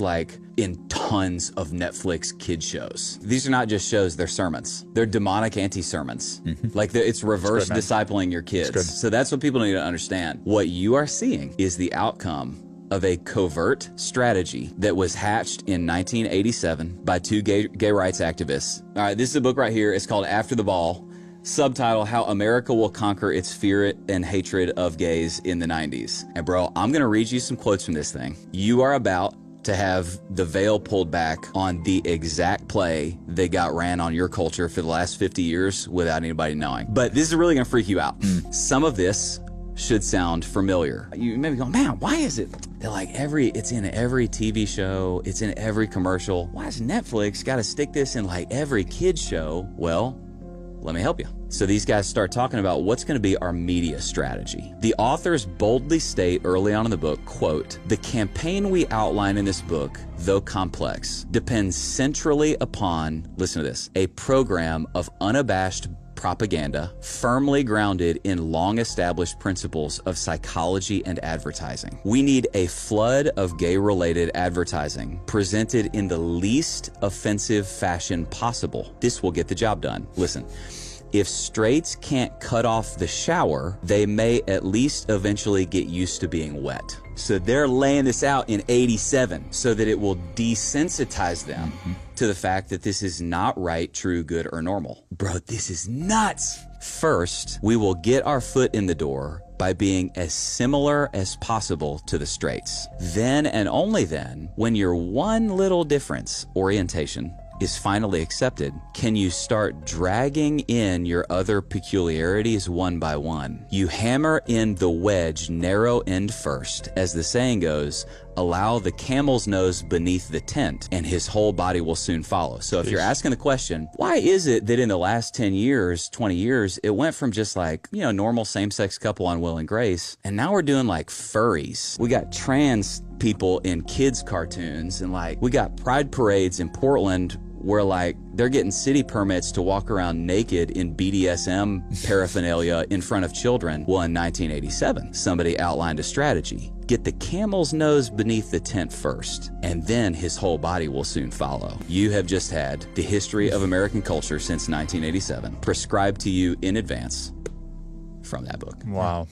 like in tons of Netflix kid shows. These are not just shows, they're sermons. They're demonic anti-sermons. Like it's reverse discipling your kids. So that's what people need to understand. What you are seeing is the outcome of a covert strategy that was hatched in 1987 by two gay rights activists. All right, this is a book right here. It's called After the Ball. Subtitle, How America Will Conquer Its Fear and Hatred of Gays in the 90s. And bro, I'm gonna read you some quotes from this thing. You are about to have the veil pulled back on the exact play they got ran on your culture for the last 50 years without anybody knowing. But this is really gonna freak you out. Some of this should sound familiar. You may be going, man, why is it? They're like, it's in every TV show, it's in every commercial. Why has Netflix got to stick this in like every kid's show? Well, let me help you. So these guys start talking about what's going to be our media strategy. The authors boldly state early on in the book, quote, "The campaign we outline in this book, though complex, depends centrally upon," listen to this, "a program of unabashed propaganda firmly grounded in long-established principles of psychology and advertising. We need a flood of gay-related advertising presented in the least offensive fashion possible. This will get the job done." Listen. If straights can't cut off the shower, they may at least eventually get used to being wet. So they're laying this out in 87 so that it will desensitize them to the fact that this is not right, true, good, or normal. Bro, this is nuts. First, we will get our foot in the door by being as similar as possible to the straights. Then and only then, when your one little difference, orientation, is finally accepted, can you start dragging in your other peculiarities one by one. You hammer in the wedge narrow end first. As the saying goes, allow the camel's nose beneath the tent and his whole body will soon follow. So if you're asking the question, why is it that in the last 10 years, 20 years, it went from just like, you know, normal same-sex couple on Will and Grace, and now we're doing like furries. We got trans people in kids cartoons, and like we got pride parades in Portland where like they're getting city permits to walk around naked in BDSM paraphernalia in front of children. Well, in 1987, somebody outlined a strategy. Get the camel's nose beneath the tent first, and then his whole body will soon follow. You have just had the history of American culture since 1987 prescribed to you in advance from that book. Wow.